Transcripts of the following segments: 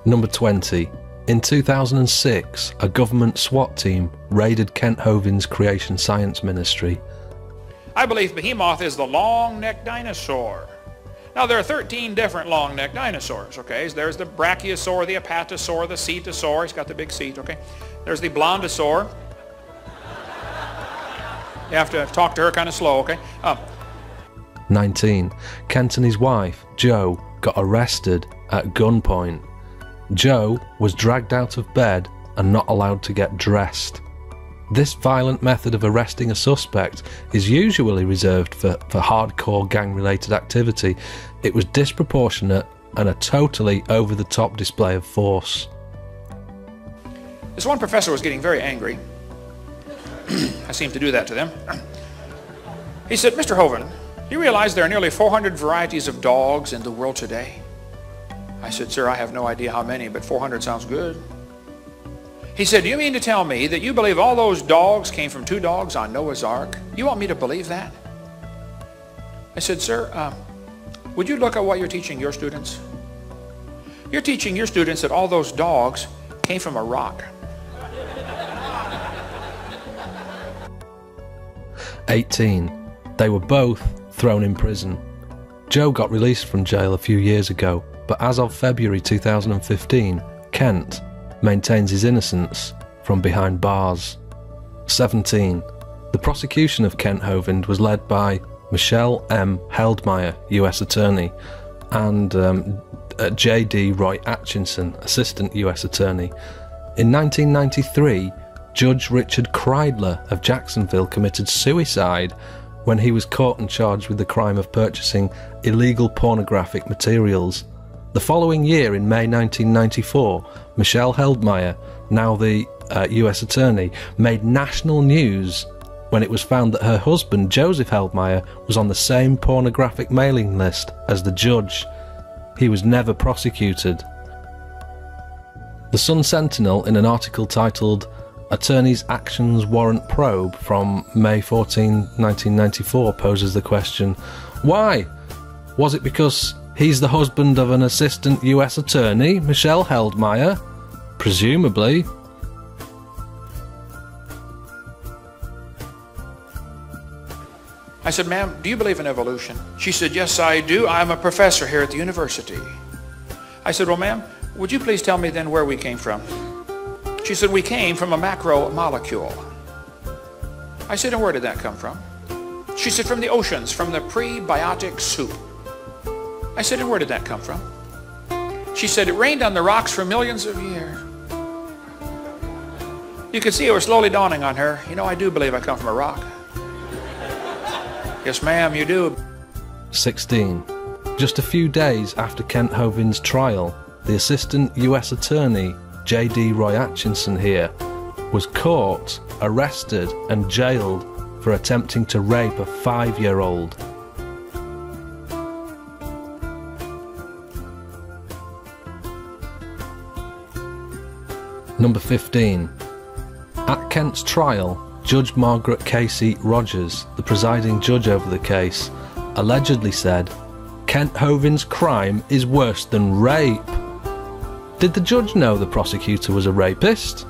Number 20. In 2006, a government SWAT team raided Kent Hovind's Creation Science Ministry. I believe Behemoth is the long-necked dinosaur. Now there are 13 different long-necked dinosaurs, okay? There's the brachiosaur, the apatosaur, the cetosaur. He's got the big seat, okay? There's the blondosaur. You have to talk to her kind of slow, okay? 19. Kent and his wife, Jo, got arrested at gunpoint. Jo was dragged out of bed and not allowed to get dressed. This violent method of arresting a suspect is usually reserved for hardcore gang-related activity. It was disproportionate and a totally over-the-top display of force. This one professor was getting very angry. I seem to do that to them. He said, "Mr. Hovind, you realize there are nearly 400 varieties of dogs in the world today?" I said, "Sir, I have no idea how many, but 400 sounds good." He said, "Do you mean to tell me that you believe all those dogs came from 2 dogs on Noah's Ark? You want me to believe that?" I said, "Sir, would you look at what you're teaching your students? You're teaching your students that all those dogs came from a rock." 18. They were both thrown in prison. Jo got released from jail a few years ago, but as of February 2015, Kent maintains his innocence from behind bars. 17. The prosecution of Kent Hovind was led by Michelle M. Heldmeyer, US Attorney, and J.D. Roy Atchison, Assistant US Attorney. In 1993, Judge Richard Kreidler of Jacksonville committed suicide when he was caught and charged with the crime of purchasing illegal pornographic materials. The following year, in May 1994, Michelle Heldmeyer, now the US Attorney, made national news when it was found that her husband, Joseph Heldmeyer, was on the same pornographic mailing list as the judge. He was never prosecuted. The Sun Sentinel, in an article titled "Attorney's Actions Warrant Probe" from May 14, 1994, poses the question, why? Was it because he's the husband of an assistant US attorney, Michelle Heldmeyer? Presumably. I said, "Ma'am, do you believe in evolution?" She said, "Yes, I do. I'm a professor here at the university." I said, "Well, ma'am, would you please tell me then where we came from?" She said, "We came from a macromolecule." I said, "And where did that come from?" She said, "From the oceans, from the prebiotic soup." I said, "And where did that come from?" She said, "It rained on the rocks for millions of years." You could see it was slowly dawning on her. You know, I do believe I come from a rock. Yes, ma'am, you do. 16. Just a few days after Kent Hovind's trial, the Assistant US Attorney, J.D. Roy Atchison here, was caught, arrested and jailed for attempting to rape a 5-year-old. Number 15. At Kent's trial, Judge Margaret Casey Rogers, the presiding judge over the case, allegedly said, "Kent Hovind's crime is worse than rape." Did the judge know the prosecutor was a rapist?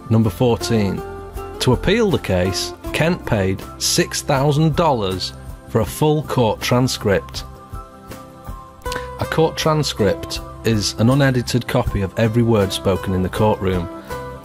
Number 14. To appeal the case, Kent paid $6,000 for a full court transcript. A court transcript is an unedited copy of every word spoken in the courtroom.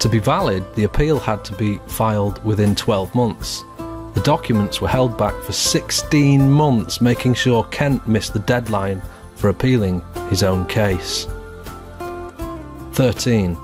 To be valid, the appeal had to be filed within 12 months. The documents were held back for 16 months, making sure Kent missed the deadline for appealing his own case. 13.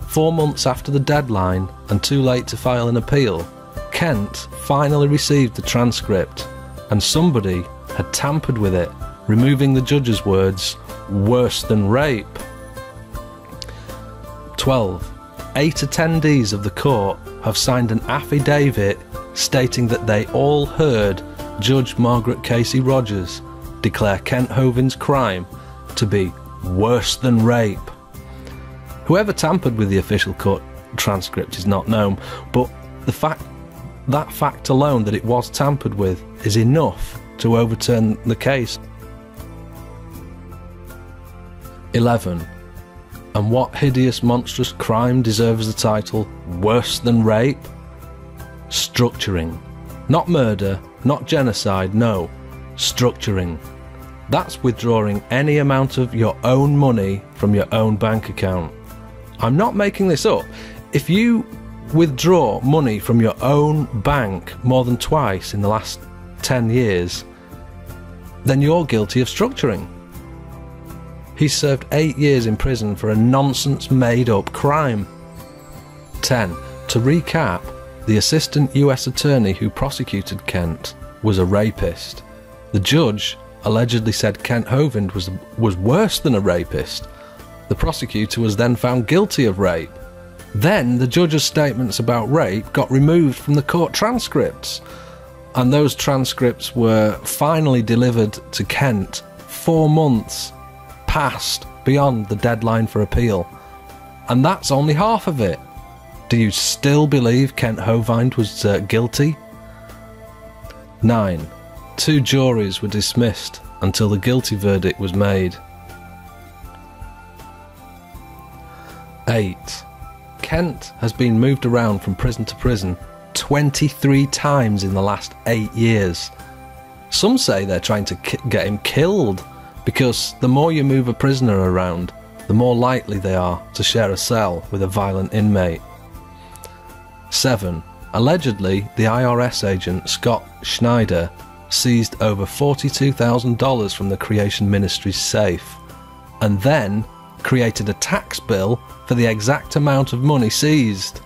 4 months after the deadline and too late to file an appeal, Kent finally received the transcript, and somebody had tampered with it, removing the judge's words, "worse than rape." 12. 8 attendees of the court have signed an affidavit stating that they all heard Judge Margaret Casey Rogers declare Kent Hovind's crime to be worse than rape. Whoever tampered with the official court transcript is not known, but that fact alone, that it was tampered with, is enough to overturn the case. 11. And what hideous, monstrous crime deserves the title worse than rape? Structuring. Not murder, not genocide, no. Structuring. That's withdrawing any amount of your own money from your own bank account. I'm not making this up. If you withdraw money from your own bank more than twice in the last 10 years, then you're guilty of structuring. He served 8 years in prison for a nonsense made-up crime. 10. To recap, the assistant US attorney who prosecuted Kent was a rapist. The judge allegedly said Kent Hovind was worse than a rapist. The prosecutor was then found guilty of rape. Then the judge's statements about rape got removed from the court transcripts, and those transcripts were finally delivered to Kent 4 months past beyond the deadline for appeal. And that's only half of it. Do you still believe Kent Hovind was guilty? 9. 2 juries were dismissed until the guilty verdict was made. 8. Kent has been moved around from prison to prison 23 times in the last 8 years. Some say they're trying to get him killed, because the more you move a prisoner around, the more likely they are to share a cell with a violent inmate. 7. Allegedly, the IRS agent Scott Schneider seized over $42,000 from the Creation Ministry's safe, and then created a tax bill for the exact amount of money seized.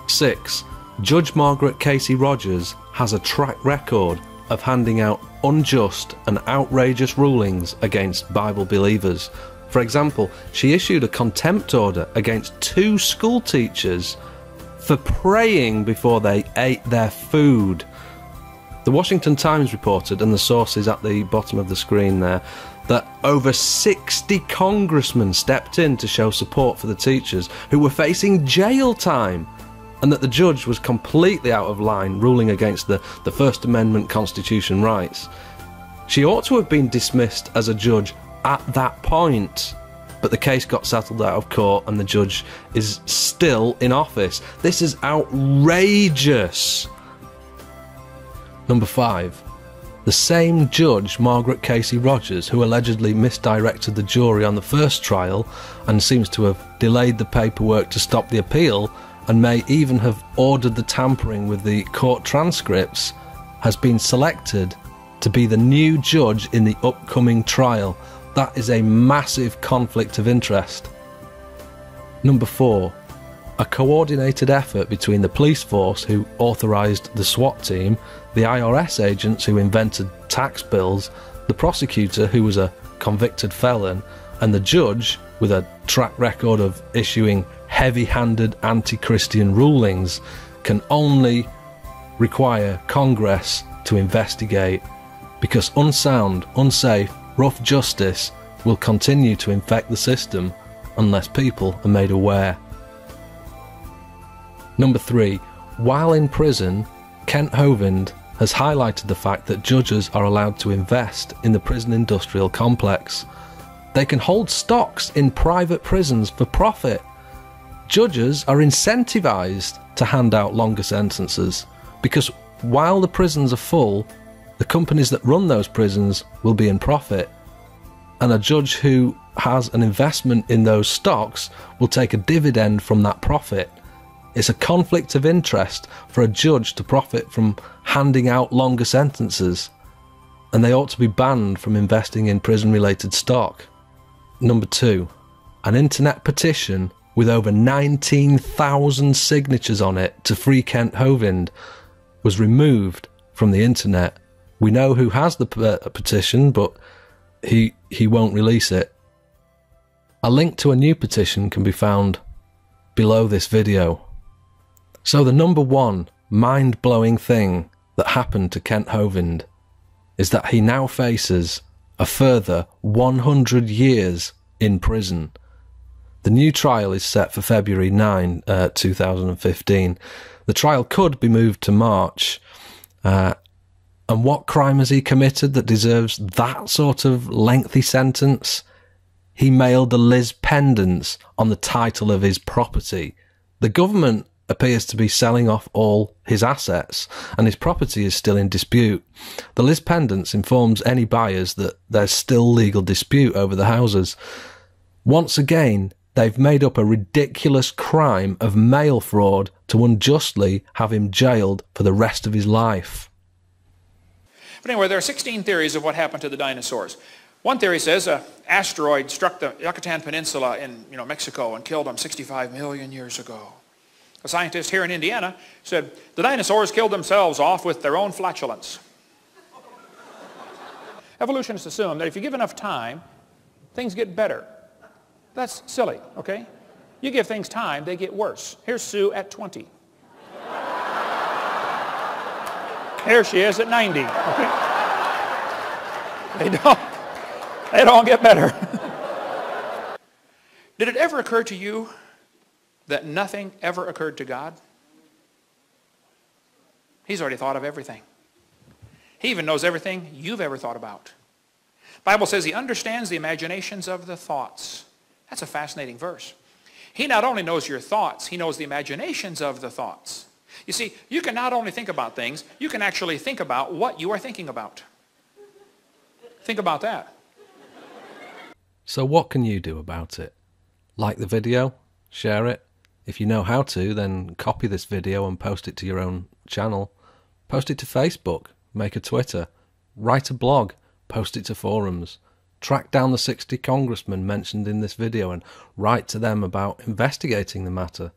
6. Judge Margaret Casey Rogers has a track record of handing out unjust and outrageous rulings against Bible believers. For example, she issued a contempt order against 2 school teachers for praying before they ate their food. The Washington Times reported, and the source is at the bottom of the screen there, that over 60 congressmen stepped in to show support for the teachers who were facing jail time, and that the judge was completely out of line, ruling against the First Amendment Constitution rights. She ought to have been dismissed as a judge at that point, but the case got settled out of court and the judge is still in office. This is outrageous. Number 5. The same judge, Margaret Casey Rogers, who allegedly misdirected the jury on the first trial and seems to have delayed the paperwork to stop the appeal, and may even have ordered the tampering with the court transcripts, has been selected to be the new judge in the upcoming trial. That is a massive conflict of interest. Number 4. A coordinated effort between the police force who authorised the SWAT team, the IRS agents who invented tax bills, the prosecutor who was a convicted felon, and the judge with a track record of issuing heavy-handed anti-Christian rulings can only require Congress to investigate, because unsound, unsafe, rough justice will continue to infect the system unless people are made aware. Number 3. While in prison, Kent Hovind has highlighted the fact that judges are allowed to invest in the prison industrial complex. They can hold stocks in private prisons for profit. Judges are incentivized to hand out longer sentences, because while the prisons are full, the companies that run those prisons will be in profit, and a judge who has an investment in those stocks will take a dividend from that profit. It's a conflict of interest for a judge to profit from handing out longer sentences, and they ought to be banned from investing in prison-related stock. Number 2. An internet petition with over 19,000 signatures on it to free Kent Hovind was removed from the internet. We know who has the petition, but he won't release it. A link to a new petition can be found below this video. So the number 1 mind-blowing thing that happened to Kent Hovind is that he now faces a further 100 years in prison. The new trial is set for February 9, 2015. The trial could be moved to March. And what crime has he committed that deserves that sort of lengthy sentence? he mailed the Liz pendants on the title of his property. The government appears to be selling off all his assets, and his property is still in dispute. The Liz pendants informs any buyers that there's still legal dispute over the houses. Once again, they've made up a ridiculous crime of mail fraud to unjustly have him jailed for the rest of his life. But anyway, there are 16 theories of what happened to the dinosaurs. One theory says an asteroid struck the Yucatan Peninsula in Mexico and killed them 65 million years ago. A scientist here in Indiana said the dinosaurs killed themselves off with their own flatulence. Evolutionists assume that if you give enough time, things get better. That's silly, okay? You give things time, they get worse. Here's Sue at 20. Here she is at 90, okay? They don't get better. Did it ever occur to you that nothing ever occurred to God? He's already thought of everything. He even knows everything you've ever thought about. The Bible says he understands the imaginations of the thoughts. That's a fascinating verse. He not only knows your thoughts, he knows the imaginations of the thoughts. You see, you can not only think about things, you can actually think about what you are thinking about. Think about that. So what can you do about it? Like the video? Share it? If you know how to, then copy this video and post it to your own channel. Post it to Facebook, make a Twitter, write a blog, post it to forums. Track down the 60 congressmen mentioned in this video and write to them about investigating the matter.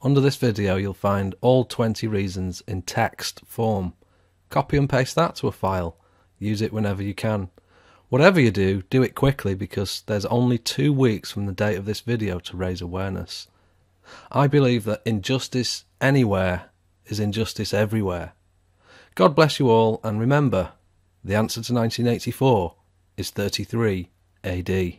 Under this video you'll find all 20 reasons in text form. Copy and paste that to a file. Use it whenever you can. Whatever you do, do it quickly because there's only 2 weeks from the date of this video to raise awareness. I believe that injustice anywhere is injustice everywhere. God bless you all, and remember, the answer to 1984 is 33 AD.